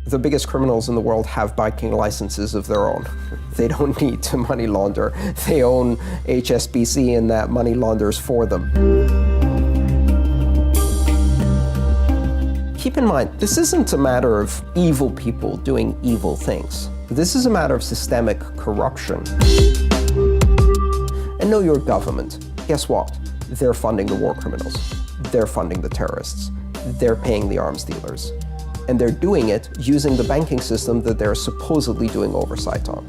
The biggest criminals in the world have banking licenses of their own. They don't need to money launder. They own HSBC and that money launders for them. Keep in mind, this isn't a matter of evil people doing evil things. This is a matter of systemic corruption. And know your government. Guess what? They're funding the war criminals. They're funding the terrorists. They're paying the arms dealers. And they're doing it using the banking system that they're supposedly doing oversight on.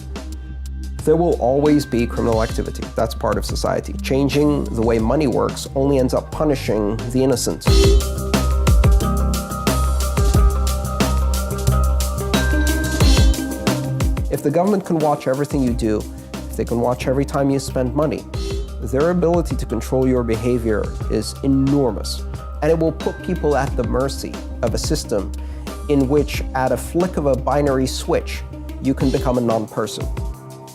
There will always be criminal activity. That's part of society. Changing the way money works only ends up punishing the innocent. If the government can watch everything you do, if they can watch every time you spend money, their ability to control your behavior is enormous. And it will put people at the mercy of a system in which, at a flick of a binary switch, you can become a non-person.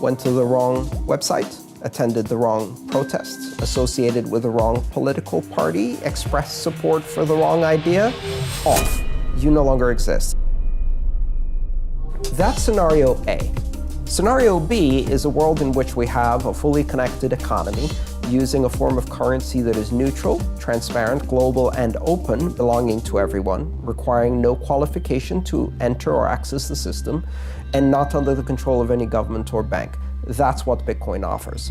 Went to the wrong website, attended the wrong protests, associated with the wrong political party, expressed support for the wrong idea, off. You no longer exist. That's scenario A. Scenario B is a world in which we have a fully connected economy using a form of currency that is neutral, transparent, global, and open, belonging to everyone, requiring no qualification to enter or access the system, and not under the control of any government or bank. That's what Bitcoin offers.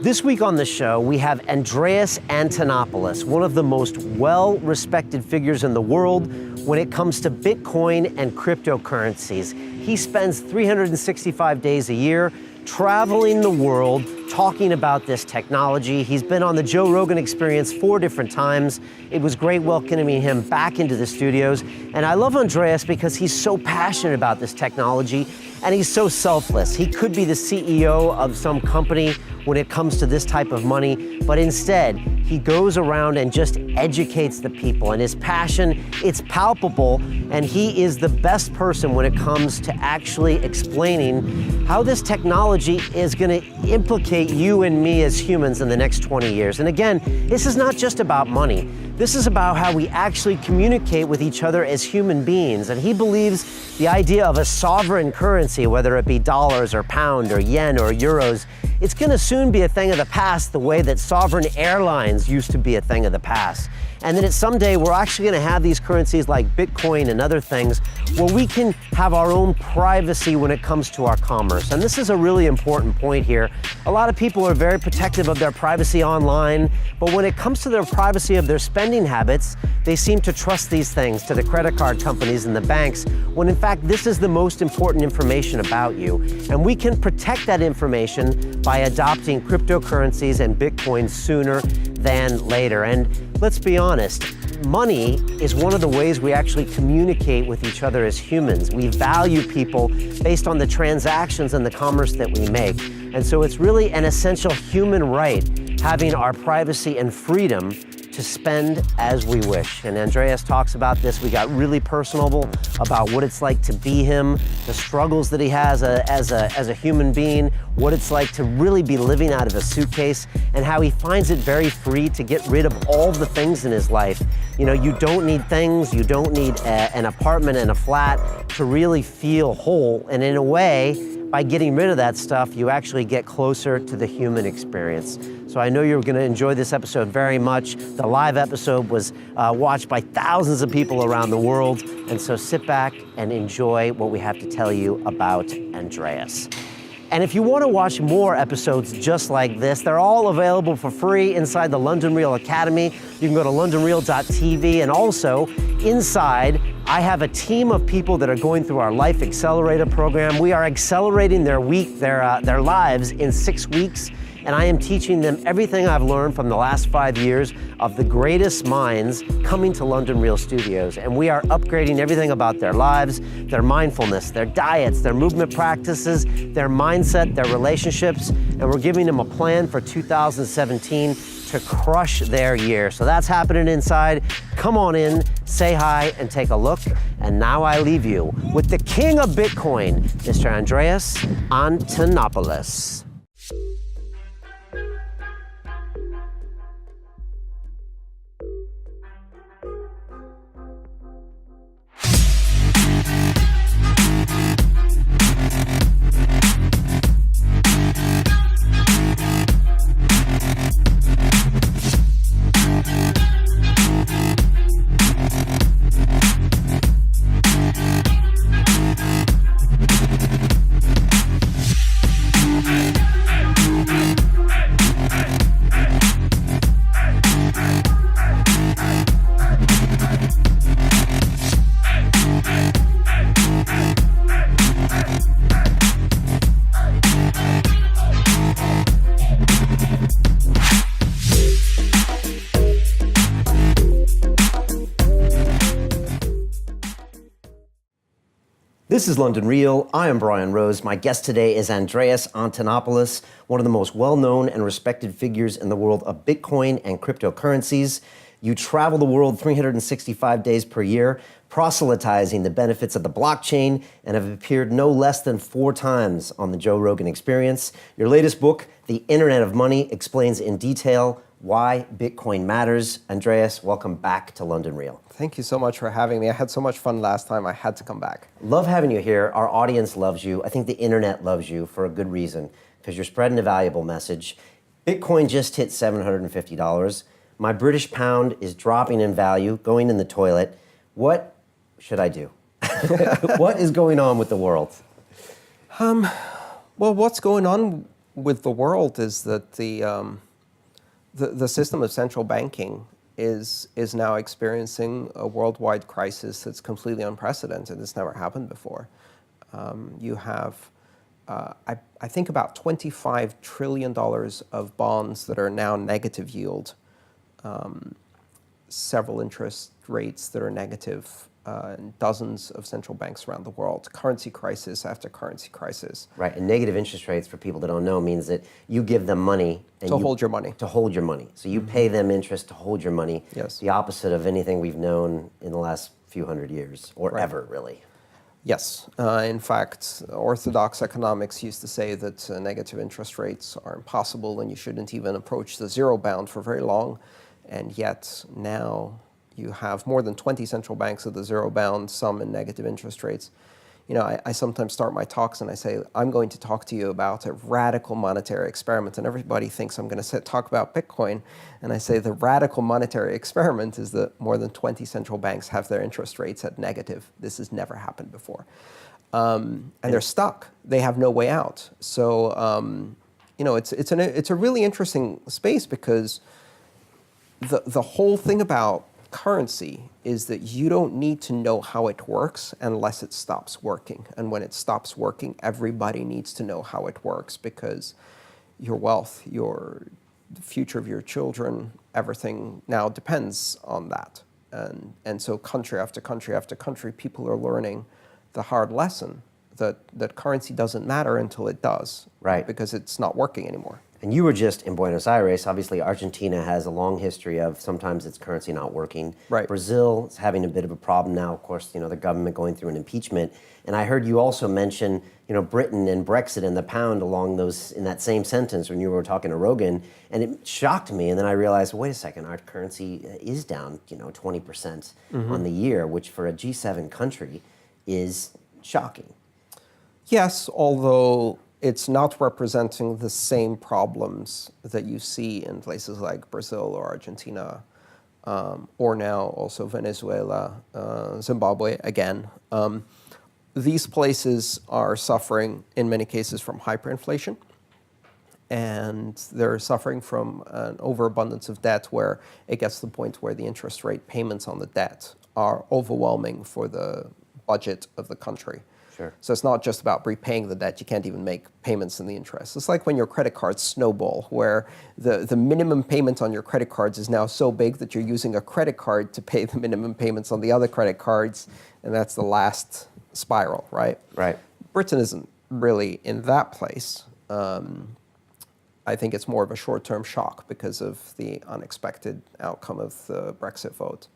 This week on the show, we have Andreas Antonopoulos, one of the most well-respected figures in the world when it comes to Bitcoin and cryptocurrencies. He spends 365 days a year traveling the world, talking about this technology. He's been on the Joe Rogan Experience 4 different times. It was great welcoming him back into the studios. And I love Andreas because he's so passionate about this technology and he's so selfless. He could be the CEO of some company when it comes to this type of money, but instead, he goes around and just educates the people, and his passion, it's palpable, and he is the best person when it comes to actually explaining how this technology is gonna implicate you and me as humans in the next 20 years. And again, this is not just about money. This is about how we actually communicate with each other as human beings. And he believes the idea of a sovereign currency, whether it be dollars or pound or yen or euros, it's gonna soon be a thing of the past the way that sovereign airlines used to be a thing of the past. And then someday we're actually gonna have these currencies like Bitcoin and other things where we can have our own privacy when it comes to our commerce. And this is a really important point here. A lot of people are very protective of their privacy online, but when it comes to their privacy of their spending habits, they seem to trust these things to the credit card companies and the banks, when in fact this is the most important information about you. And we can protect that information by adopting cryptocurrencies and Bitcoin sooner than later. And let's be honest, money is one of the ways we actually communicate with each other as humans. We value people based on the transactions and the commerce that we make. And so it's really an essential human right, having our privacy and freedom to spend as we wish. And Andreas talks about this. We got really personable about what it's like to be him, the struggles that he has as a human being, what it's like to really be living out of a suitcase, and how he finds it very free to get rid of all the things in his life. You know, you don't need things, you don't need an apartment and a flat to really feel whole. And in a way, by getting rid of that stuff, you actually get closer to the human experience. So I know you're gonna enjoy this episode very much. The live episode was watched by thousands of people around the world. And so sit back and enjoy what we have to tell you about Andreas. And if you want to watch more episodes just like this, they're all available for free inside the London Real Academy. You can go to londonreal.tv, and also inside, I have a team of people that are going through our Life Accelerator program. We are accelerating their lives in 6 weeks. and I am teaching them everything I've learned from the last 5 years of the greatest minds coming to London Real Studios. And we are upgrading everything about their lives, their mindfulness, their diets, their movement practices, their mindset, their relationships, and we're giving them a plan for 2017 to crush their year. So that's happening inside. Come on in, say hi, and take a look. And now I leave you with the king of Bitcoin, Mr. Andreas Antonopoulos. This is London Real. I am Brian Rose. My guest today is Andreas Antonopoulos, one of the most well-known and respected figures in the world of Bitcoin and cryptocurrencies. You travel the world 365 days per year, proselytizing the benefits of the blockchain, and have appeared no less than 4 times on the Joe Rogan Experience. Your latest book, The Internet of Money, explains in detail why Bitcoin matters. Andreas, welcome back to London Real. Thank you so much for having me. I had so much fun last time, I had to come back. Love having you here. Our audience loves you. I think the internet loves you for a good reason, because you're spreading a valuable message. Bitcoin just hit $750. My British pound is dropping in value, going in the toilet. What should I do? What is going on with the world? Well, what's going on with the world is that the system of central banking is now experiencing a worldwide crisis that's completely unprecedented. It's never happened before. You have, I think, about $25 trillion of bonds that are now negative yield, several interest rates that are negative, and dozens of central banks around the world, currency crisis after currency crisis. Right, and negative interest rates, for people that don't know, means that you give them money. And to hold your money. To hold your money. So you pay them interest to hold your money. Yes. The opposite of anything we've known in the last few hundred years, or ever, really. Yes. In fact, orthodox economics used to say that negative interest rates are impossible and you shouldn't even approach the zero bound for very long. And yet now you have more than 20 central banks at the zero bound, some in negative interest rates. You know, I sometimes start my talks and I say, I'm going to talk to you about a radical monetary experiment. And everybody thinks I'm going to talk about Bitcoin. And I say the radical monetary experiment is that more than 20 central banks have their interest rates at negative. This has never happened before. And they're stuck. They have no way out. So, you know, it's a really interesting space, because the whole thing about currency is that you don't need to know how it works unless it stops working. And when it stops working, everybody needs to know how it works, because your wealth, the future of your children, everything now depends on that. And so country after country after country, people are learning the hard lesson that currency doesn't matter until it does. Right. Because it's not working anymore. And you were just in Buenos Aires. Obviously, Argentina has a long history of sometimes its currency not working. Right. Brazil is having a bit of a problem now. Of course, you know, the government going through an impeachment. And I heard you also mention, you know, Britain and Brexit and the pound in that same sentence when you were talking to Rogan. And it shocked me. And then I realized, wait a second, our currency is down, you know, 20% on the year, which for a G7 country is shocking. Yes, although it's not representing the same problems that you see in places like Brazil or Argentina, or now also Venezuela, Zimbabwe again. These places are suffering, in many cases, from hyperinflation. And they're suffering from an overabundance of debt, where it gets to the point where the interest rate payments on the debt are overwhelming for the budget of the country. Sure. So it's not just about repaying the debt. You can't even make payments in the interest. It's like when your credit cards snowball, where the minimum payment on your credit cards is now so big that you're using a credit card to pay the minimum payments on the other credit cards, and that's the last spiral, right? Right. Britain isn't really in that place. I think it's more of a short-term shock because of the unexpected outcome of the Brexit vote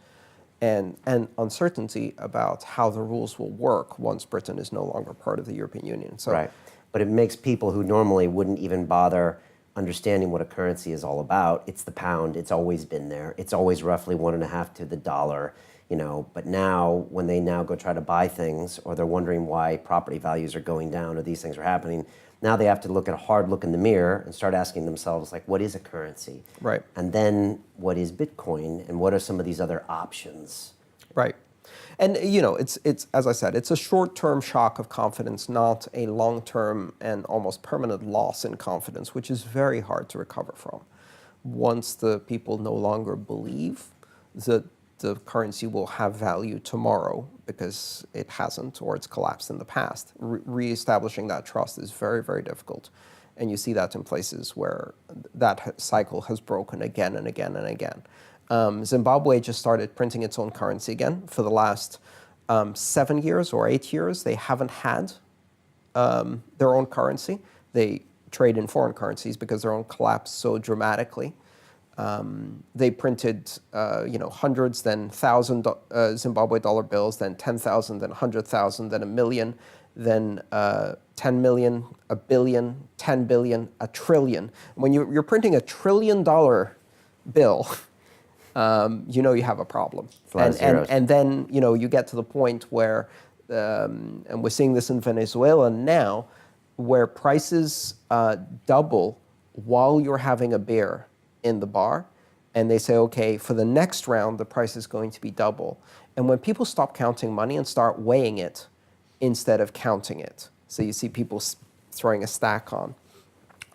and uncertainty about how the rules will work once Britain is no longer part of the European Union. So, right. But it makes people who normally wouldn't even bother understanding what a currency is all about. It's the pound. It's always been there. It's always roughly 1.5 to the dollar. But now when they now go try to buy things, or they're wondering why property values are going down or these things are happening, now they have to look at a hard look in the mirror and start asking themselves, like, what is a currency? right. And then what is Bitcoin, and what are some of these other options? Right. And, it's as I said, it's a short-term shock of confidence, not a long-term and almost permanent loss in confidence, which is very hard to recover from. Once the people no longer believe that the currency will have value tomorrow because it hasn't or it's collapsed in the past, reestablishing that trust is very, very difficult. And you see that in places where that cycle has broken again and again and again. Zimbabwe just started printing its own currency again. For the last 7 years or 8 years, they haven't had their own currency. They trade in foreign currencies because their own collapsed so dramatically. They printed, hundreds, then 1,000 Zimbabwe dollar bills, then 10,000, then 100,000, then 1 million, then 10 million, 1 billion, 10 billion, 1 trillion. When you're printing $1 trillion bill, you have a problem. And then, you get to the point where, and we're seeing this in Venezuela now, where prices double while you're having a beer in the bar, and they say, okay, for the next round, the price is going to be double. And when people stop counting money and start weighing it instead of counting it, so you see people throwing a stack on.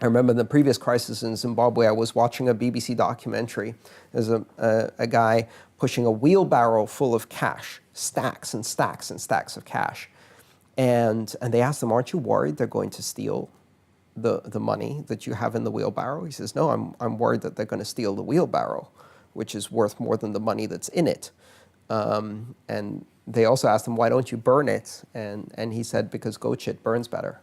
I remember in the previous crisis in Zimbabwe, I was watching a BBC documentary. There's a guy pushing a wheelbarrow full of cash, stacks and stacks and stacks of cash. And they asked him, aren't you worried they're going to steal the money that you have in the wheelbarrow? He says, no, I'm worried that they're going to steal the wheelbarrow, which is worth more than the money that's in it. And they also asked him, why don't you burn it? And he said, because goat shit burns better.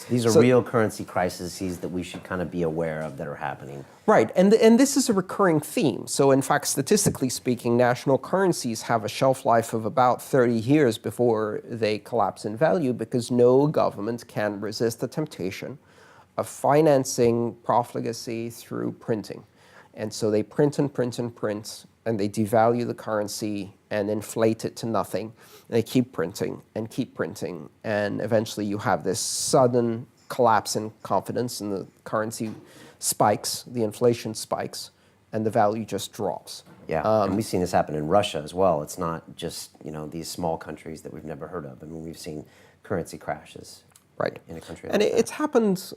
These are real currency crises that we should kind of be aware of that are happening. Right, and this is a recurring theme. So in fact, statistically speaking, national currencies have a shelf life of about 30 years before they collapse in value, because no government can resist the temptation of financing profligacy through printing. And so they print and print and print, and they devalue the currency and inflate it to nothing. And they keep printing, and eventually you have this sudden collapse in confidence, and the currency spikes, the inflation spikes, and the value just drops. Yeah, and we've seen this happen in Russia as well. It's not just these small countries that we've never heard of. I mean, we've seen currency crashes in a country like and that. It's happened,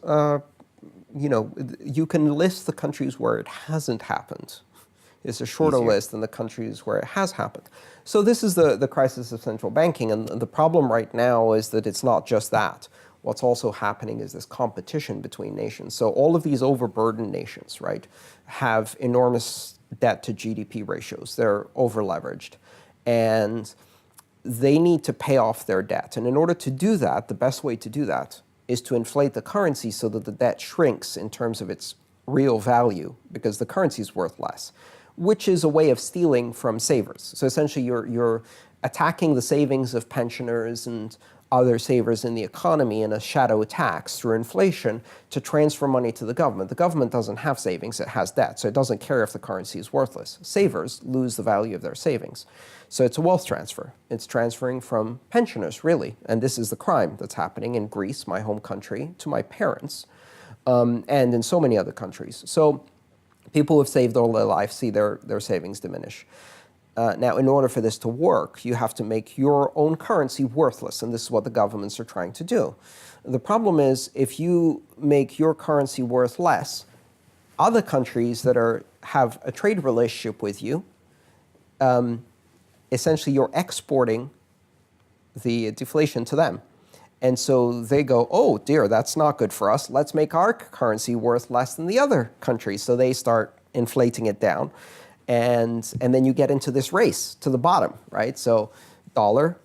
you can list the countries where it hasn't happened. It's a shorter list than the countries where it has happened. So this is the crisis of central banking, and the problem right now is that it's not just that. What's also happening is this competition between nations. So all of these overburdened nations, right, have enormous debt to GDP ratios. They're over-leveraged, and they need to pay off their debt. And in order to do that, the best way to do that is to inflate the currency so that the debt shrinks in terms of its real value, because the currency is worth less, which is a way of stealing from savers. So essentially you're attacking the savings of pensioners and other savers in the economy in a shadow tax through inflation to transfer money to the government. The government doesn't have savings, it has debt, so it doesn't care if the currency is worthless. Savers lose the value of their savings. So it's a wealth transfer. It's transferring from pensioners, really. And this is the crime that's happening in Greece, my home country, to my parents, and in so many other countries. So people who have saved all their life see their savings diminish. Now, in order for this to work, you have to make your own currency worthless, and this is what the governments are trying to do. The problem is, if you make your currency worth less, other countries that have a trade relationship with you, essentially you're exporting the deflation to them. And so they go, oh dear, that's not good for us. Let's make our currency worth less than the other countries. So they start inflating it down. And then you get into this race to the bottom, right? So dollar,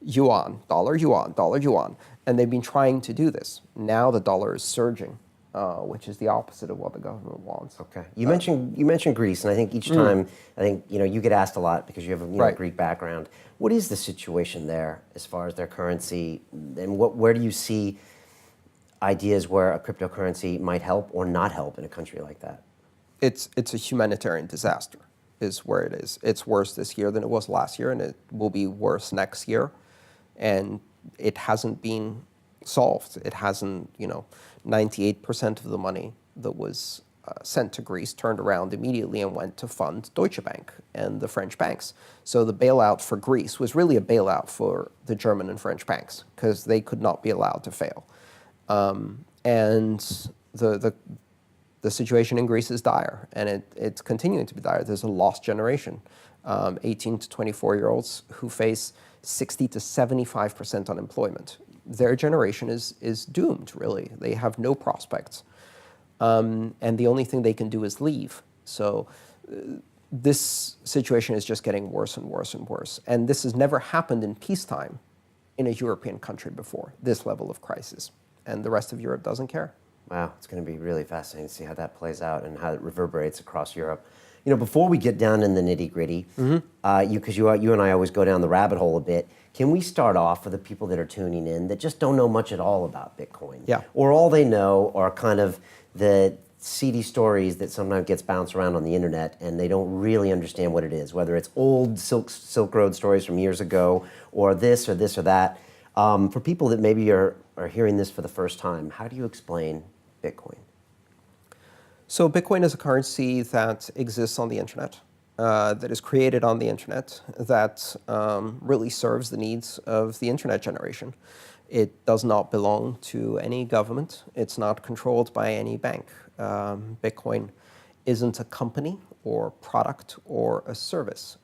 yuan, dollar, yuan, dollar, yuan. And they've been trying to do this. Now the dollar is surging, which is the opposite of what the government wants. Okay. You mentioned Greece, and I think each time, you get asked a lot because you have a Greek background. What is the situation there as far as their currency, and where do you see ideas where a cryptocurrency might help or not help in a country like that? It's a humanitarian disaster, is where it is. It's worse this year than it was last year, and it will be worse next year. And it hasn't been solved. It hasn't, 98% of the money that was sent to Greece turned around immediately and went to fund Deutsche Bank and the French banks. So the bailout for Greece was really a bailout for the German and French banks because they could not be allowed to fail. And the situation in Greece is dire, and it's continuing to be dire. There's a lost generation, 18 to 24-year-olds who face 60 to 75% unemployment. Their generation is doomed, really. They have no prospects. And the only thing they can do is leave. So this situation is just getting worse and worse and worse. And this has never happened in peacetime in a European country before, this level of crisis. And the rest of Europe doesn't care. Wow, it's going to be really fascinating to see how that plays out and how it reverberates across Europe. Before we get down in the nitty-gritty, because you and I always go down the rabbit hole a bit, can we start off for the people that are tuning in that just don't know much at all about Bitcoin? Yeah. Or all they know are kind of the seedy stories that sometimes gets bounced around on the internet, and they don't really understand what it is, whether it's old Silk Road stories from years ago, or this or that. For people that maybe are hearing this for the first time, how do you explain Bitcoin? So Bitcoin is a currency that exists on the internet, that is created on the internet, that really serves the needs of the internet generation. It does not belong to any government. It's not controlled by any bank. Bitcoin isn't a company or product or a service.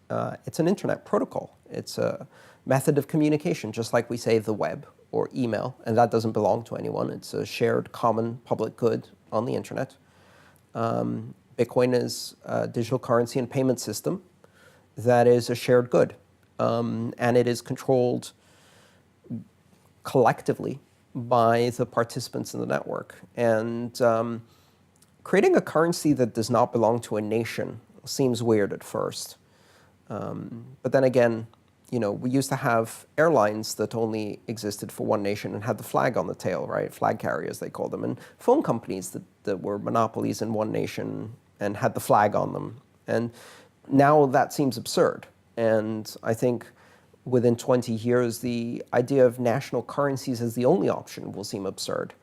It's an internet protocol. It's a method of communication, just like we say the web or email, and that doesn't belong to anyone. It's a shared common public good on the internet. Bitcoin is a digital currency and payment system that is a shared good, and it is controlled collectively by the participants in the network. And creating a currency that does not belong to a nation seems weird at first. But then again, we used to have airlines that only existed for one nation and had the flag on the tail, right? Flag carriers, they call them. And phone companies that were monopolies in one nation and had the flag on them. And now that seems absurd. And I think within 20 years, the idea of national currencies as the only option will seem absurd.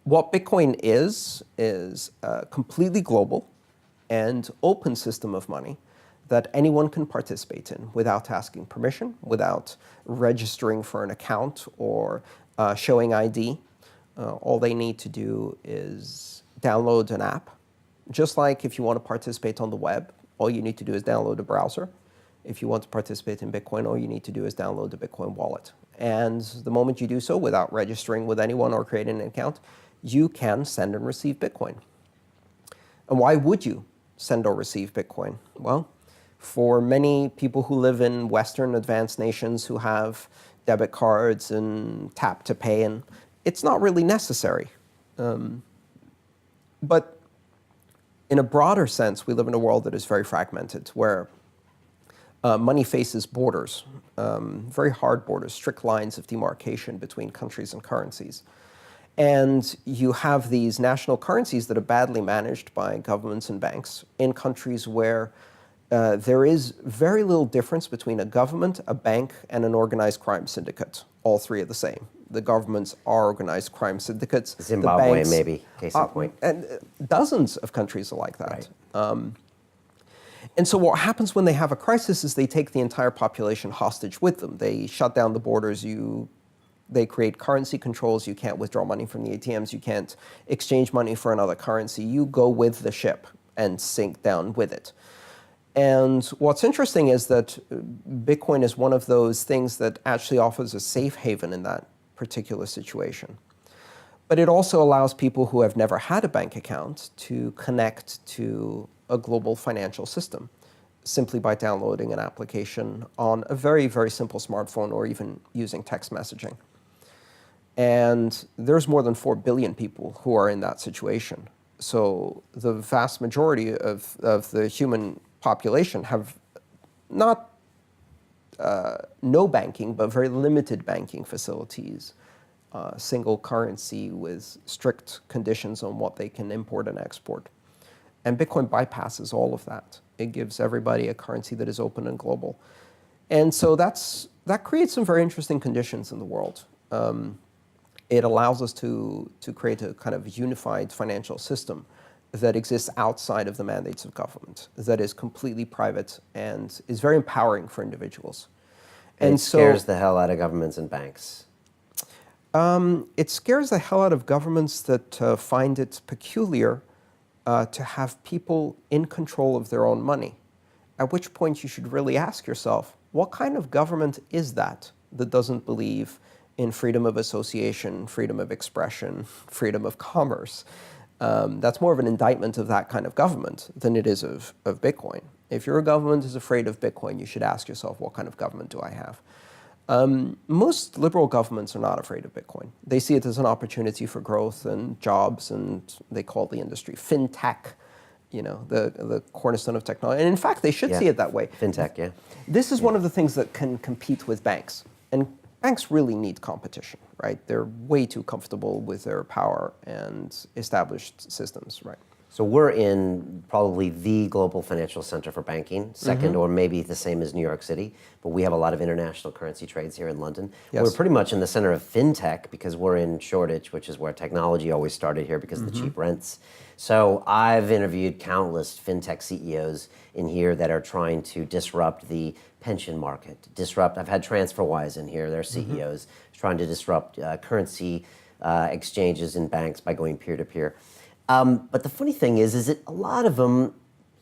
What Bitcoin is a completely global and open system of money that anyone can participate in without asking permission, without registering for an account or showing ID. All they need to do is download an app. Just like if you want to participate on the web, all you need to do is download a browser. If you want to participate in Bitcoin, all you need to do is download the Bitcoin wallet. And the moment you do so without registering with anyone or creating an account, you can send and receive Bitcoin. And why would you send or receive Bitcoin? Well, for many people who live in Western advanced nations who have debit cards and tap to pay, and it's not really necessary. But in a broader sense, we live in a world that is very fragmented, where money faces borders, very hard borders, strict lines of demarcation between countries and currencies. And you have these national currencies that are badly managed by governments and banks in countries where there is very little difference between a government, a bank, and an organized crime syndicate. All three are the same. The governments are organized crime syndicates. Zimbabwe, the banks, maybe, case in point. And dozens of countries are like that. Right. And so what happens when they have a crisis is they take the entire population hostage with them. They shut down the borders. They create currency controls. You can't withdraw money from the ATMs. You can't exchange money for another currency. You go with the ship and sink down with it. And what's interesting is that Bitcoin is one of those things that actually offers a safe haven in that particular situation. But it also allows people who have never had a bank account to connect to a global financial system simply by downloading an application on a very, very simple smartphone or even using text messaging. And there's more than 4 billion people who are in that situation. So the vast majority of the human population have not no banking, but very limited banking facilities, single currency with strict conditions on what they can import and export. And Bitcoin bypasses all of that. It gives everybody a currency that is open and global. And so that creates some very interesting conditions in the world. It allows us to create a kind of unified financial system that exists outside of the mandates of government, that is completely private and is very empowering for individuals. And it scares the hell out of governments and banks. It scares the hell out of governments that find it peculiar to have people in control of their own money, at which point you should really ask yourself, what kind of government is that doesn't believe in freedom of association, freedom of expression, freedom of commerce? That's more of an indictment of that kind of government than it is of Bitcoin. If your government is afraid of Bitcoin, you should ask yourself, what kind of government do I have? Most liberal governments are not afraid of Bitcoin. They see it as an opportunity for growth and jobs, and they call the industry fintech, the cornerstone of technology. And in fact, they should see it that way. Fintech, yeah. This is one of the things that can compete with banks. And banks really need competition, right? They're way too comfortable with their power and established systems, right? So we're in probably the global financial center for banking, second or maybe the same as New York City, but we have a lot of international currency trades here in London. Yes. We're pretty much in the center of fintech because we're in Shoreditch, which is where technology always started here because of the cheap rents. So I've interviewed countless fintech CEOs in here that are trying to disrupt the pension market, I've had TransferWise in here, their CEOs, trying to disrupt currency exchanges in banks by going peer-to-peer. But the funny thing is that a lot of them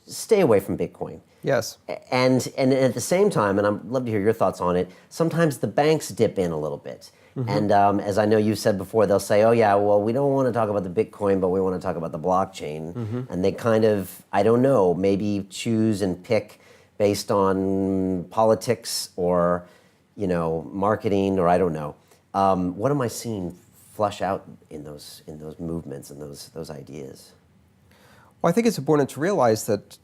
stay away from Bitcoin. Yes. And at the same time, and I'd love to hear your thoughts on it, sometimes the banks dip in a little bit. And as I know you've said before, they'll say, oh yeah, well, we don't want to talk about the Bitcoin, but we want to talk about the blockchain. And they kind of, I don't know, maybe choose and pick based on politics or, marketing, or I don't know. What am I seeing flush out in those movements and those ideas? Well, I think it's important to realize that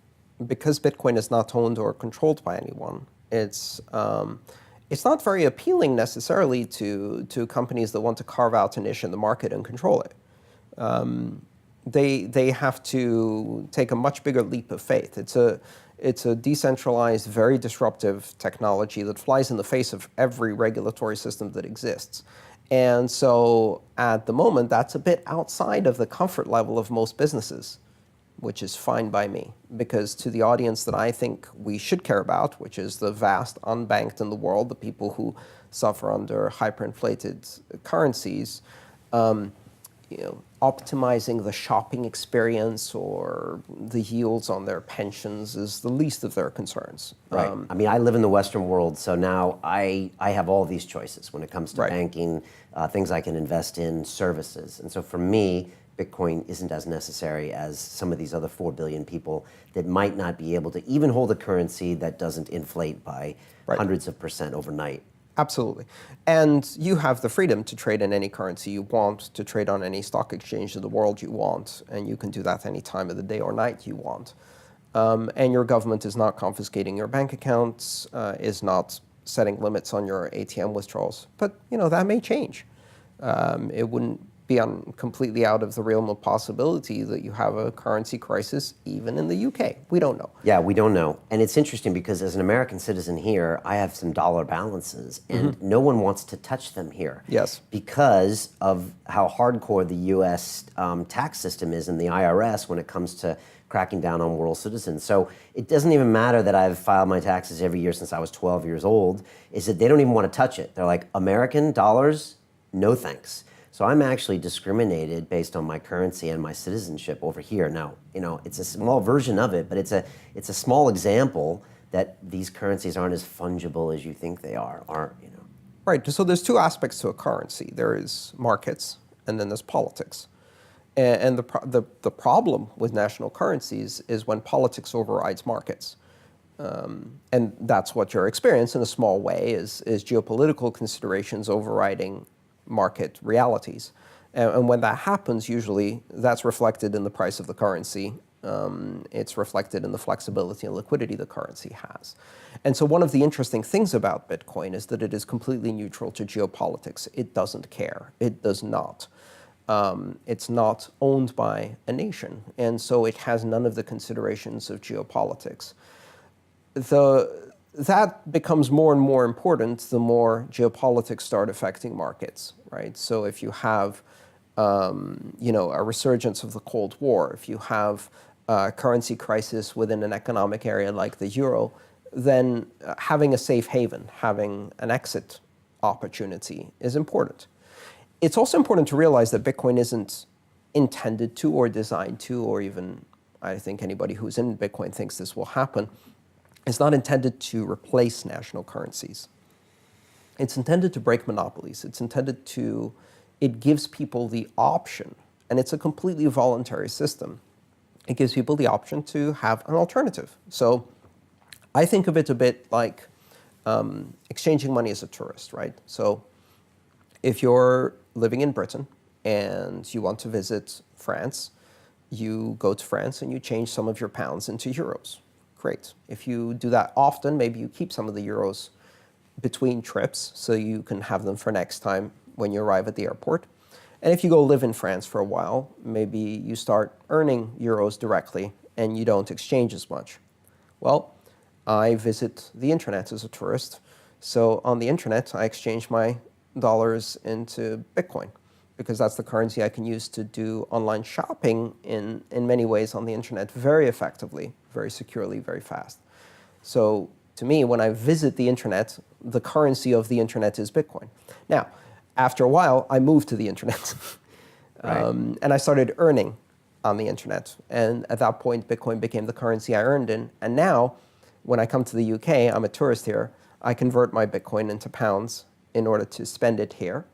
because Bitcoin is not owned or controlled by anyone, it's not very appealing necessarily to companies that want to carve out a niche in the market and control it. They have to take a much bigger leap of faith. It's a decentralized, very disruptive technology that flies in the face of every regulatory system that exists. And so at the moment, that's a bit outside of the comfort level of most businesses, which is fine by me. Because to the audience that I think we should care about, which is the vast unbanked in the world, the people who suffer under hyperinflated currencies, optimizing the shopping experience or the yields on their pensions is the least of their concerns. Right. I mean, I live in the Western world, so now I have all these choices when it comes to banking, things I can invest in, services. And so for me, Bitcoin isn't as necessary as some of these other 4 billion people that might not be able to even hold a currency that doesn't inflate by hundreds of % overnight. Absolutely. And you have the freedom to trade in any currency you want, to trade on any stock exchange in the world you want, and you can do that any time of the day or night you want. And your government is not confiscating your bank accounts, is not setting limits on your ATM withdrawals. But, that may change. It wouldn't be completely out of the realm of possibility that you have a currency crisis even in the UK. We don't know. Yeah, we don't know. And it's interesting because as an American citizen here, I have some dollar balances and no one wants to touch them here. Yes. Because of how hardcore the US tax system is and the IRS when it comes to cracking down on world citizens. So it doesn't even matter that I've filed my taxes every year since I was 12 years old, is that they don't even want to touch it. They're like, American dollars, no thanks. So I'm actually discriminated based on my currency and my citizenship over here. Now, it's a small version of it, but it's a small example that these currencies aren't as fungible as you think they are. Right. So there's two aspects to a currency. There is markets, and then there's politics. And the problem with national currencies is when politics overrides markets. And that's what you're experiencing in a small way is geopolitical considerations overriding market realities. And when that happens, usually that's reflected in the price of the currency. It's reflected in the flexibility and liquidity the currency has. And so one of the interesting things about Bitcoin is that it is completely neutral to geopolitics. It doesn't care. It does not. It's not owned by a nation. And so it has none of the considerations of geopolitics. That becomes more and more important the more geopolitics start affecting markets, right? So if you have, a resurgence of the Cold War, if you have a currency crisis within an economic area like the euro, then having a safe haven, having an exit opportunity is important. It's also important to realize that Bitcoin isn't intended to or designed to, or even I think anybody who's in Bitcoin thinks this will happen. It's not intended to replace national currencies. It's intended to break monopolies. It gives people the option, and it's a completely voluntary system. It gives people the option to have an alternative. So I think of it a bit like exchanging money as a tourist, right? So if you're living in Britain and you want to visit France, you go to France and you change some of your pounds into euros. Great. If you do that often, maybe you keep some of the euros between trips so you can have them for next time when you arrive at the airport. And if you go live in France for a while, maybe you start earning euros directly and you don't exchange as much. Well, I visit the internet as a tourist. So on the internet, I exchange my dollars into Bitcoin because that's the currency I can use to do online shopping in many ways on the internet very effectively, very securely, very fast. So to me, when I visit the internet, the currency of the internet is Bitcoin. Now, after a while, I moved to the internet. Right. And I started earning on the internet. And at that point, Bitcoin became the currency I earned in. And now, when I come to the UK, I'm a tourist here, I convert my Bitcoin into pounds in order to spend it here.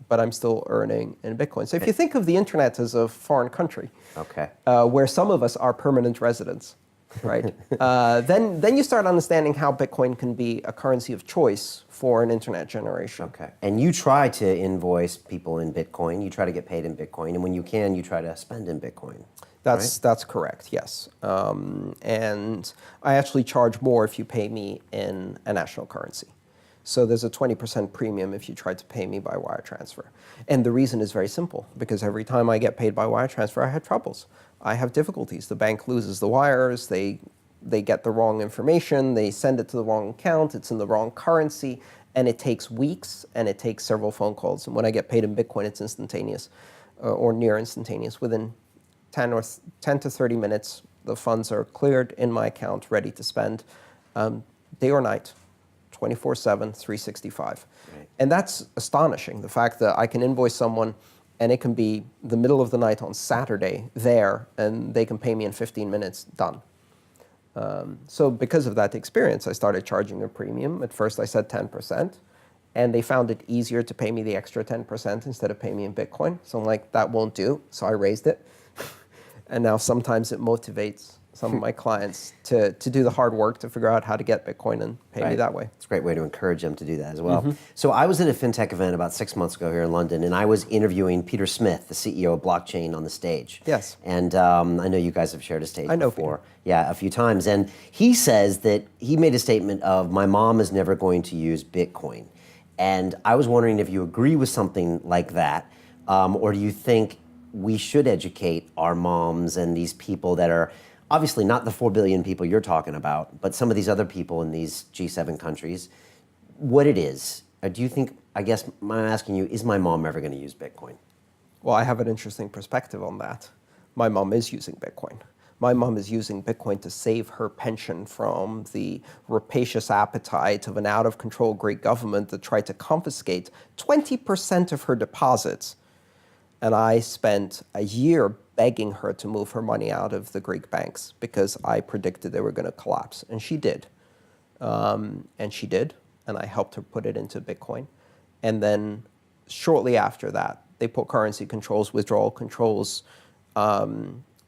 But I'm still earning in Bitcoin. So if you think of the internet as a foreign country, okay, where some of us are permanent residents, right? Then you start understanding how Bitcoin can be a currency of choice for an internet generation. Okay. And you try to invoice people in Bitcoin. You try to get paid in Bitcoin, and when you can, you try to spend in Bitcoin. That's correct. Yes. And I actually charge more if you pay me in a national currency. So there's a 20% premium if you try to pay me by wire transfer. And the reason is very simple, because every time I get paid by wire transfer, I have troubles. I have difficulties. The bank loses the wires, they get the wrong information, they send it to the wrong account, it's in the wrong currency, and it takes weeks, and it takes several phone calls. And when I get paid in Bitcoin, it's instantaneous, or near instantaneous. Within 10 to 30 minutes, the funds are cleared in my account, ready to spend, day or night. 24/7, 365. Right. And that's astonishing, the fact that I can invoice someone and it can be the middle of the night on Saturday there, and they can pay me in 15 minutes, done. So because of that experience, I started charging a premium. At first I said 10%, and they found it easier to pay me the extra 10% instead of paying me in Bitcoin. So I'm like, that won't do, so I raised it. And now sometimes it motivates some of my clients to do the hard work to figure out how to get Bitcoin and pay me that way. It's a great way to encourage them to do that as well. So I was at a fintech event about 6 months ago here in London, and I was interviewing Peter Smith, the CEO of Blockchain, on the stage. Yes. And I know you guys have shared a stage before. Peter. Yeah, a few times. And he says that he made a statement of, my mom is never going to use Bitcoin. And I was wondering if you agree with something like that, or do you think we should educate our moms and these people that are obviously not the 4 billion people you're talking about, but some of these other people in these G7 countries, what it is? Do you think, I guess I'm asking you, is my mom ever going to use Bitcoin? Well, I have an interesting perspective on that. My mom is using Bitcoin. My mom is using Bitcoin to save her pension from the rapacious appetite of an out-of-control Greek government that tried to confiscate 20% of her deposits. And I spent a year begging her to move her money out of the Greek banks because I predicted they were going to collapse. And she did. And I helped her put it into Bitcoin. And then shortly after that, they put currency controls, withdrawal controls,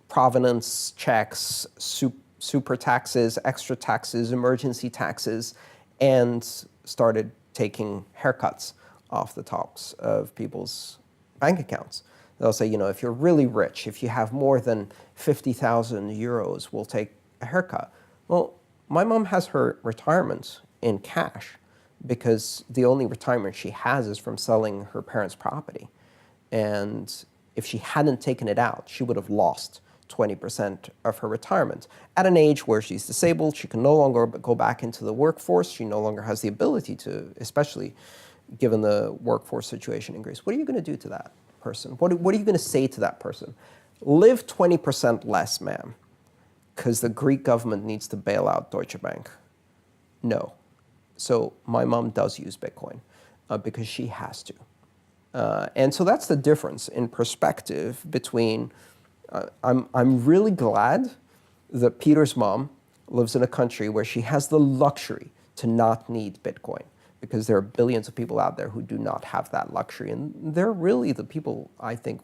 provenance checks, super taxes, extra taxes, emergency taxes, and started taking haircuts off the tops of people's bank accounts. They'll say, if you're really rich, if you have more than 50,000 euros, we'll take a haircut. Well, my mom has her retirement in cash because the only retirement she has is from selling her parents' property. And if she hadn't taken it out, she would have lost 20% of her retirement. At an age where she's disabled, she can no longer go back into the workforce. She no longer has the ability to, especially given the workforce situation in Greece. What are you going to do to that person? What are you going to say to that person? Live 20% less, ma'am, because the Greek government needs to bail out Deutsche Bank. No. So my mom does use Bitcoin because she has to. And so that's the difference in perspective between, I'm really glad that Peter's mom lives in a country where she has the luxury to not need Bitcoin, because there are billions of people out there who do not have that luxury. And they're really the people I think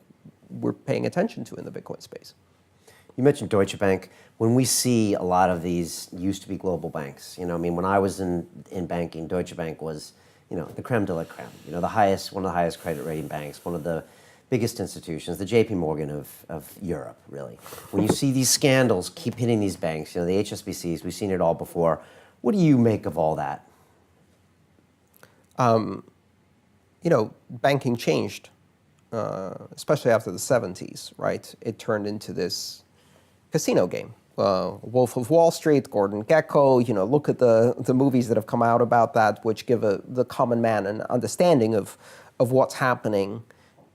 we're paying attention to in the Bitcoin space. You mentioned Deutsche Bank. When we see a lot of these used to be global banks, when I was in banking, Deutsche Bank was, the creme de la creme, one of the highest credit rating banks, one of the biggest institutions, the JP Morgan of Europe, really. When you see these scandals keep hitting these banks, the HSBCs, we've seen it all before. What do you make of all that? Banking changed, especially after the 70s, right? It turned into this casino game. Wolf of Wall Street, Gordon Gekko, look at the movies that have come out about that, which give the common man an understanding of what's happening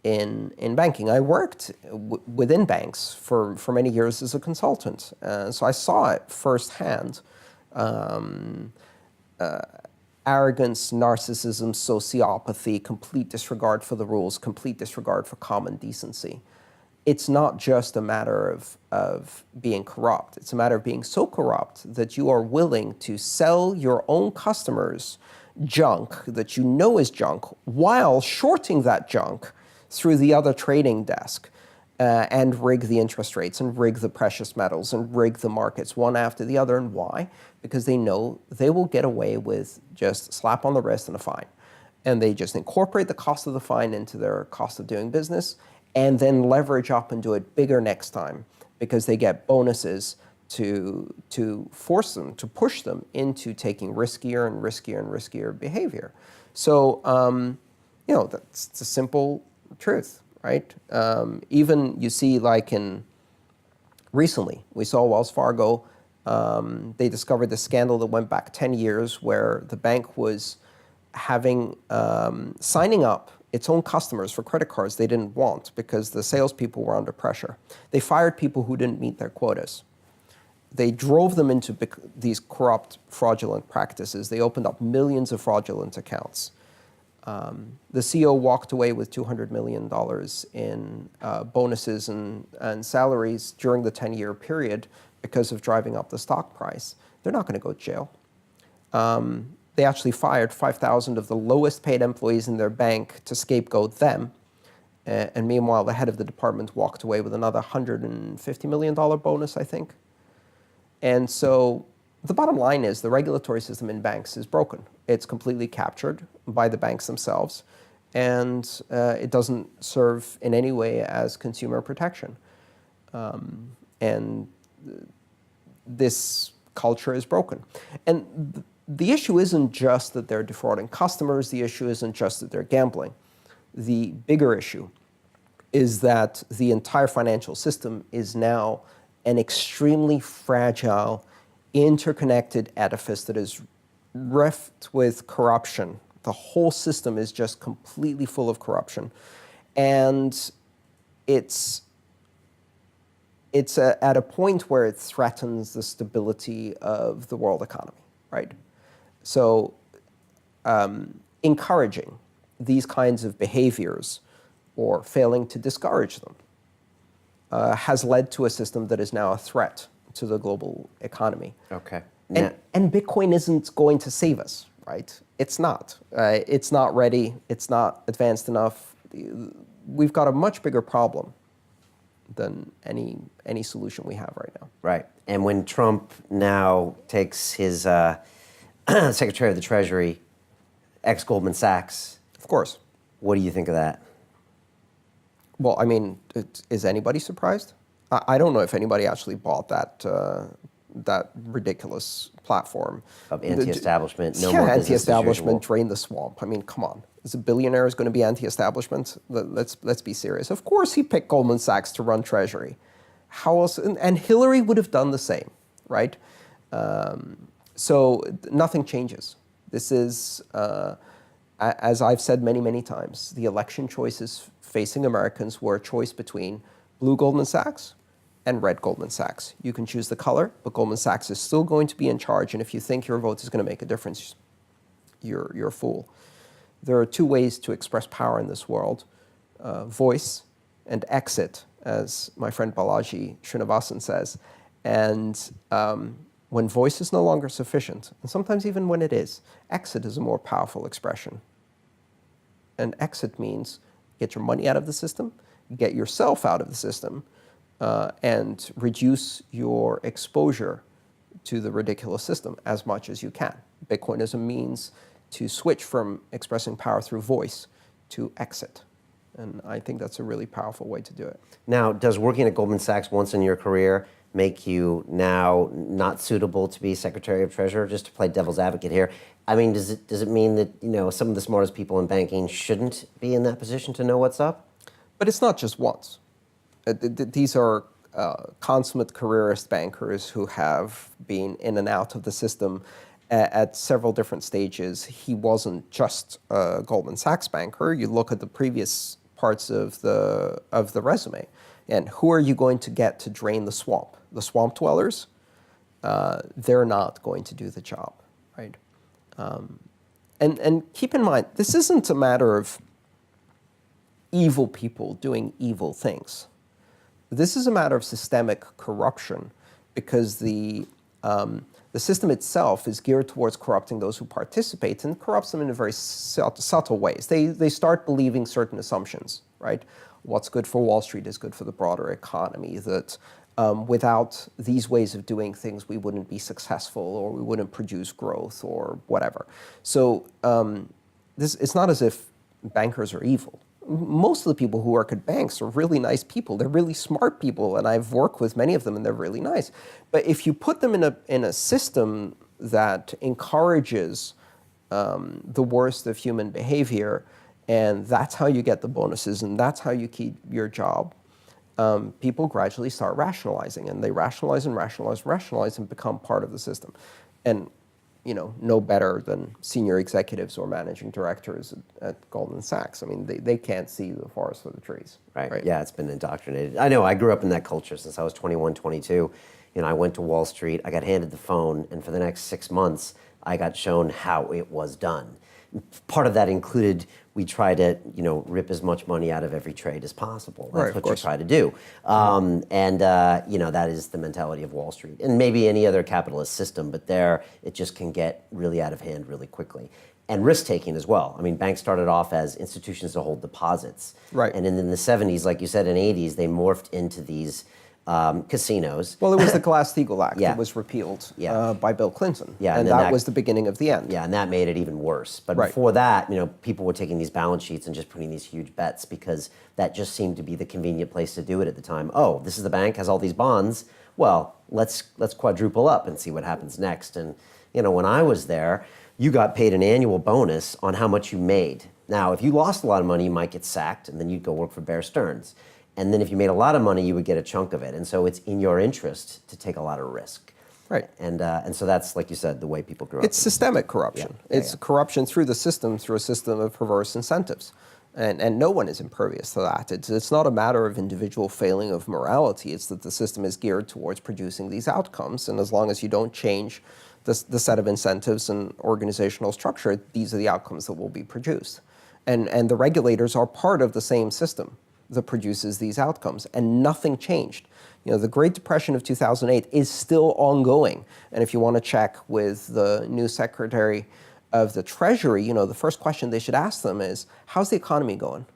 in banking. I worked within banks for many years as a consultant, so I saw it firsthand. Arrogance, narcissism, sociopathy, complete disregard for the rules, complete disregard for common decency. It's not just a matter of being corrupt. It's a matter of being so corrupt that you are willing to sell your own customers junk that you know is junk while shorting that junk through the other trading desk and rig the interest rates and rig the precious metals and rig the markets one after the other. And why? Because they know they will get away with just slap on the wrist and a fine. And they just incorporate the cost of the fine into their cost of doing business and then leverage up and do it bigger next time because they get bonuses to force them, to push them into taking riskier and riskier and riskier behavior. So, that's the simple truth, right? Even you see recently, we saw Wells Fargo, they discovered the scandal that went back 10 years where the bank was signing up its own customers for credit cards they didn't want because the salespeople were under pressure. They fired people who didn't meet their quotas. They drove them into these corrupt, fraudulent practices. They opened up millions of fraudulent accounts. The CEO walked away with $200 million in bonuses and salaries during the 10-year period because of driving up the stock price. They're not going to go to jail. They actually fired 5,000 of the lowest paid employees in their bank to scapegoat them. And meanwhile, the head of the department walked away with another $150 million bonus, I think. And so the bottom line is the regulatory system in banks is broken. It's completely captured by the banks themselves, and it doesn't serve in any way as consumer protection. And this culture is broken. And the issue isn't just that they're defrauding customers. The issue isn't just that they're gambling. The bigger issue is that the entire financial system is now an extremely fragile, interconnected edifice that is rife with corruption. The whole system is just completely full of corruption. And it's it's at a point where it threatens the stability of the world economy, right? So encouraging these kinds of behaviors or failing to discourage them has led to a system that is now a threat to the global economy. Okay. And Bitcoin isn't going to save us, right? It's not. It's not ready. It's not advanced enough. We've got a much bigger problem than any solution we have right now. Right. And when Trump now takes his Secretary of the Treasury, ex-Goldman Sachs. Of course. What do you think of that? Well, I mean, is anybody surprised? I don't know if anybody actually bought that ridiculous platform. Of anti-establishment, no yeah, more business anti-establishment, as usual. drain the swamp. I mean, come on. Is a billionaire going to be anti-establishment? Let's be serious. Of course he picked Goldman Sachs to run Treasury. How else? And Hillary would have done the same, right? So nothing changes. This is, as I've said many, many times, the election choices facing Americans were a choice between blue Goldman Sachs and red Goldman Sachs. You can choose the color, but Goldman Sachs is still going to be in charge, and if you think your vote is going to make a difference, you're a fool. There are two ways to express power in this world, voice and exit, as my friend Balaji Srinivasan says. And when voice is no longer sufficient, and sometimes even when it is, exit is a more powerful expression. And exit means get your money out of the system, get yourself out of the system, and reduce your exposure to the ridiculous system as much as you can. Bitcoin is a means to switch from expressing power through voice to exit. And I think that's a really powerful way to do it. Now, does working at Goldman Sachs once in your career make you now not suitable to be Secretary of Treasury? Just to play devil's advocate here, I mean, does it mean that some of the smartest people in banking shouldn't be in that position to know what's up? But it's not just once. These are consummate careerist bankers who have been in and out of the system at several different stages. He wasn't just a Goldman Sachs banker. You look at the previous parts of the resume, and who are you going to get to drain the swamp? The swamp dwellers? They're not going to do the job, right? And keep in mind, this isn't a matter of evil people doing evil things. This is a matter of systemic corruption, because the system itself is geared towards corrupting those who participate, and corrupts them in a very subtle ways. They start believing certain assumptions, right? What's good for Wall Street is good for the broader economy, that without these ways of doing things, we wouldn't be successful, or we wouldn't produce growth, or whatever. So it's not as if bankers are evil. Most of the people who work at banks are really nice people. They're really smart people, and I've worked with many of them, and they're really nice. But if you put them in a system that encourages the worst of human behavior, and that's how you get the bonuses, and that's how you keep your job, people gradually start rationalizing, and they rationalize and rationalize and rationalize and become part of the system. And no better than senior executives or managing directors at Goldman Sachs. I mean, they can't see the forest for the trees. Right. Yeah, it's been indoctrinated. I know, I grew up in that culture since I was 21, 22. I went to Wall Street, I got handed the phone, and for the next 6 months, I got shown how it was done. Part of that included, we try to, rip as much money out of every trade as possible. That's what you try to do. That is the mentality of Wall Street. And maybe any other capitalist system, but there, it just can get really out of hand really quickly. And risk-taking as well. I mean, banks started off as institutions to hold deposits. Right. And in the 70s, like you said, in 80s, they morphed into these casinos. Well, it was the Glass-Steagall Act. Yeah. It was repealed Yeah. by Bill Clinton. Yeah, and that was the beginning of the end. Yeah, and that made it even worse. But Right. before that, people were taking these balance sheets and just putting these huge bets, because that just seemed to be the convenient place to do it at the time. Oh, this is the bank, has all these bonds. Well, let's quadruple up and see what happens next. And when I was there, you got paid an annual bonus on how much you made. Now, if you lost a lot of money, you might get sacked, and then you'd go work for Bear Stearns. And then if you made a lot of money, you would get a chunk of it. And so it's in your interest to take a lot of risk. Right. And so that's, like you said, the way people grew up. It's systemic corruption. Yeah. It's corruption through the system, through a system of perverse incentives. And no one is impervious to that. It's not a matter of individual failing of morality. It's that the system is geared towards producing these outcomes. And as long as you don't change the set of incentives and organizational structure, these are the outcomes that will be produced. And the regulators are part of the same system that produces these outcomes. And nothing changed. The Great Depression of 2008 is still ongoing. And if you want to check with the new Secretary of the Treasury, the first question they should ask them is, how's the economy going?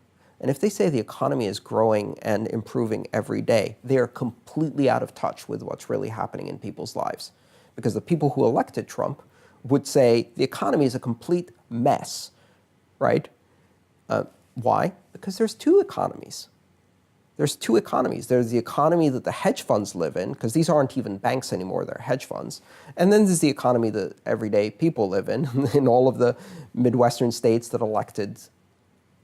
And if they say the economy is growing and improving every day, they are completely out of touch with what's really happening in people's lives. Because the people who elected Trump would say the economy is a complete mess, right? Why? Because there's two economies. There's two economies. There's the economy that the hedge funds live in, because these aren't even banks anymore, they're hedge funds. And then there's the economy that everyday people live in all of the Midwestern states that elected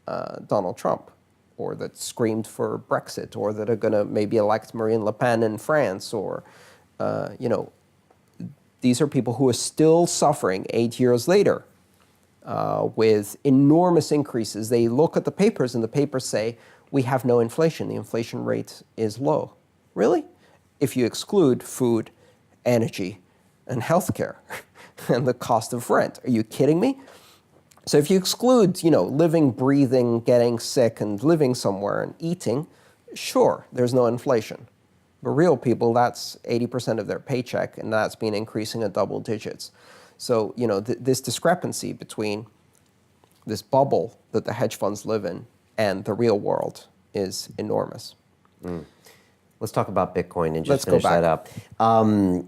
Donald Trump, or that screamed for Brexit, or that are going to maybe elect Marine Le Pen in France, or, these are people who are still suffering 8 years later with enormous increases. They look at the papers, and the papers say, we have no inflation. The inflation rate is low. Really? If you exclude food, energy, and healthcare, and the cost of rent. Are you kidding me? So if you exclude, living, breathing, getting sick, and living somewhere and eating, sure, there's no inflation. But real people, that's 80% of their paycheck, and that's been increasing at double digits. So, this discrepancy between this bubble that the hedge funds live in and the real world is enormous. Let's talk about Bitcoin and just finish that up. The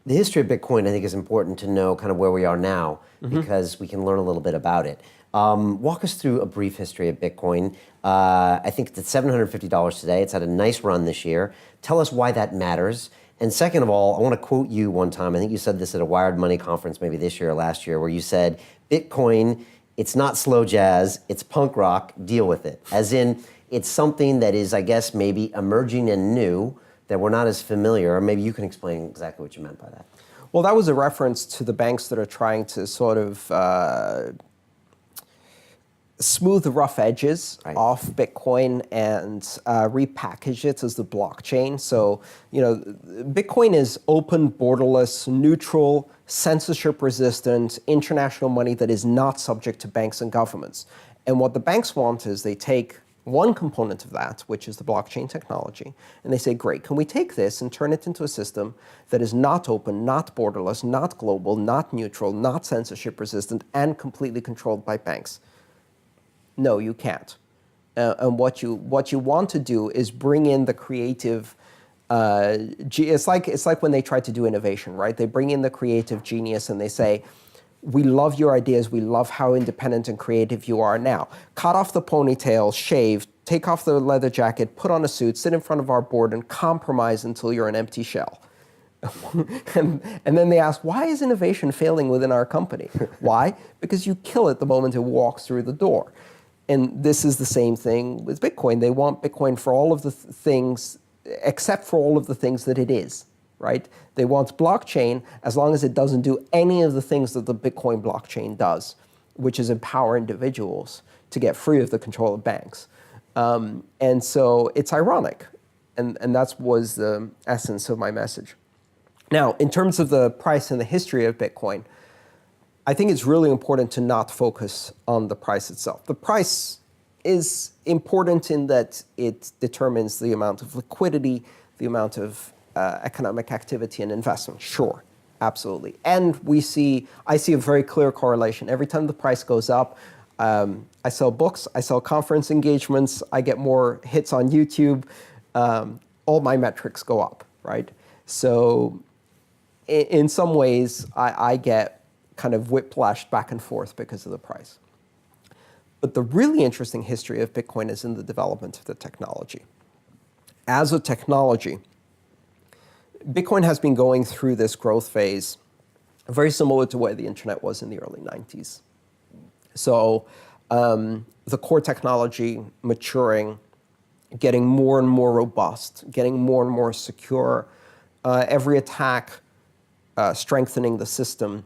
history of Bitcoin, I think, is important to know kind of where we are now, because we can learn a little bit about it. Walk us through a brief history of Bitcoin. I think it's at $750 today. It's had a nice run this year. Tell us why that matters. And second of all, I want to quote you one time. I think you said this at a Wired Money conference maybe this year or last year, where you said, Bitcoin, it's not slow jazz, it's punk rock, deal with it. As in, it's something that is, I guess, maybe emerging and new, that we're not as familiar, or maybe you can explain exactly what you meant by that. Well, that was a reference to the banks that are trying to sort of smooth the rough edges off Bitcoin and repackage it as the blockchain. So, Bitcoin is open, borderless, neutral, censorship-resistant, international money that is not subject to banks and governments. And what the banks want is they take one component of that, which is the blockchain technology, and they say, great, can we take this and turn it into a system that is not open, not borderless, not global, not neutral, not censorship-resistant, and completely controlled by banks? No, you can't. And what you want to do is bring in the creative. It's like when they try to do innovation, right? They bring in the creative genius and they say, we love your ideas. We love how independent and creative you are. Now, cut off the ponytail, shave, take off the leather jacket, put on a suit, sit in front of our board, and compromise until you're an empty shell. and then they ask, why is innovation failing within our company? Why? Because you kill it the moment it walks through the door. And this is the same thing with Bitcoin. They want Bitcoin for all of the things, except for all of the things that it is, right? They want blockchain as long as it doesn't do any of the things that the Bitcoin blockchain does, which is empower individuals to get free of the control of banks. And so it's ironic. And that was the essence of my message. Now, in terms of the price and the history of Bitcoin, I think it's really important to not focus on the price itself. The price is important in that it determines the amount of liquidity, the amount of economic activity and investment. Sure, absolutely. And I see a very clear correlation. Every time the price goes up, I sell books, I sell conference engagements, I get more hits on YouTube, all my metrics go up, right? So in some ways, I get kind of whiplashed back and forth because of the price. But the really interesting history of Bitcoin is in the development of the technology. As a technology, Bitcoin has been going through this growth phase very similar to where the internet was in the early 90s. So the core technology maturing, getting more and more robust, getting more and more secure, every attack strengthening the system,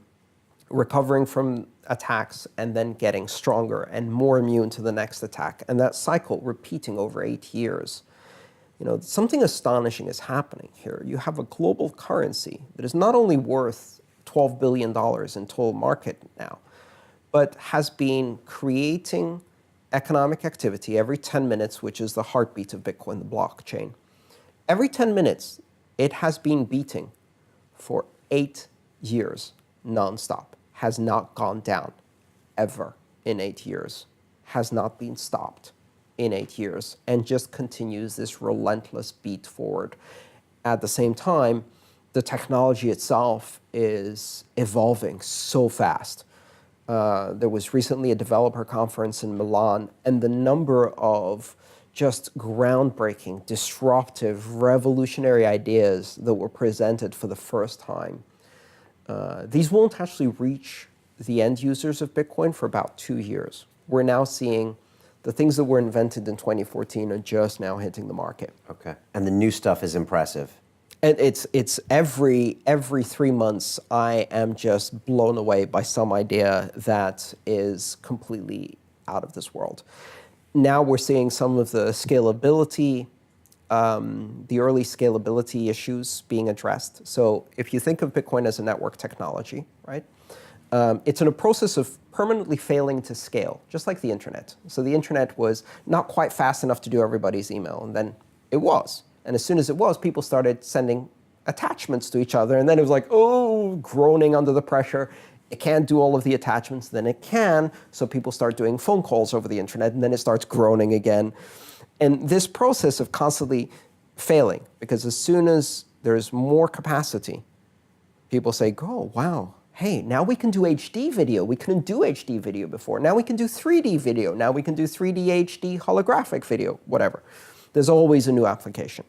recovering from attacks and then getting stronger and more immune to the next attack, and that cycle repeating over 8 years. Something astonishing is happening here. You have a global currency that is not only worth $12 billion in total market now, but has been creating economic activity every 10 minutes, which is the heartbeat of Bitcoin, the blockchain. Every 10 minutes, it has been beating for 8 years nonstop, has not gone down ever in 8 years, has not been stopped in 8 years, and just continues this relentless beat forward. At the same time, the technology itself is evolving so fast. There was recently a developer conference in Milan, and the number of just groundbreaking, disruptive, revolutionary ideas that were presented for the first time. These won't actually reach the end users of Bitcoin for about 2 years. We're now seeing the things that were invented in 2014 are just now hitting the market. Okay. And the new stuff is impressive. And it's every 3 months, I am just blown away by some idea that is completely out of this world. Now we're seeing some of the scalability, the early scalability issues being addressed. So if you think of Bitcoin as a network technology, right? It's in a process of permanently failing to scale, just like the internet. So the internet was not quite fast enough to do everybody's email, and then it was. And as soon as it was, people started sending attachments to each other, and then it was like, oh, groaning under the pressure. It can't do all of the attachments, then it can, so people start doing phone calls over the internet, and then it starts groaning again. And this process of constantly failing, because as soon as there's more capacity, people say, oh, wow, hey, now we can do HD video. We couldn't do HD video before. Now we can do 3D video. Now we can do 3D HD holographic video, whatever. There's always a new application.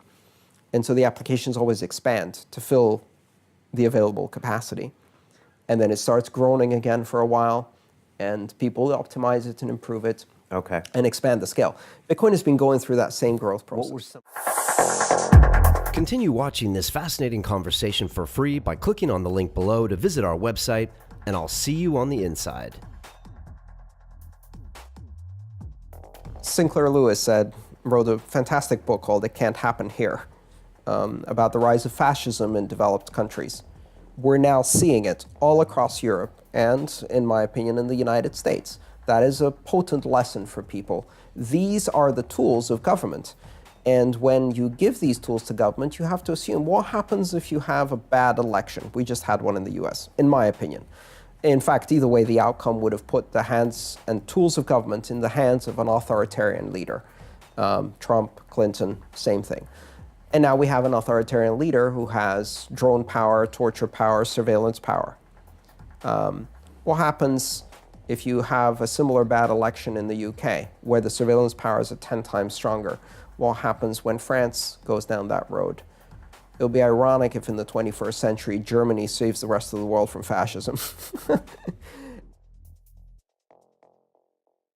And so the applications always expand to fill the available capacity. And then it starts groaning again for a while, and people optimize it and improve it. Okay. And expand the scale. Bitcoin has been going through that same growth process. Continue watching this fascinating conversation for free by clicking on the link below to visit our website, and I'll see you on the inside. Sinclair Lewis wrote a fantastic book called It Can't Happen Here, about the rise of fascism in developed countries. We're now seeing it all across Europe and, in my opinion, in the United States. That is a potent lesson for people. These are the tools of government. And when you give these tools to government, you have to assume what happens if you have a bad election. We just had one in the US, in my opinion. In fact, either way, the outcome would have put the hands and tools of government in the hands of an authoritarian leader. Trump, Clinton, same thing. And now we have an authoritarian leader who has drone power, torture power, surveillance power. What happens if you have a similar bad election in the UK, where the surveillance powers are 10 times stronger? What happens when France goes down that road? It'll be ironic if in the 21st century, Germany saves the rest of the world from fascism.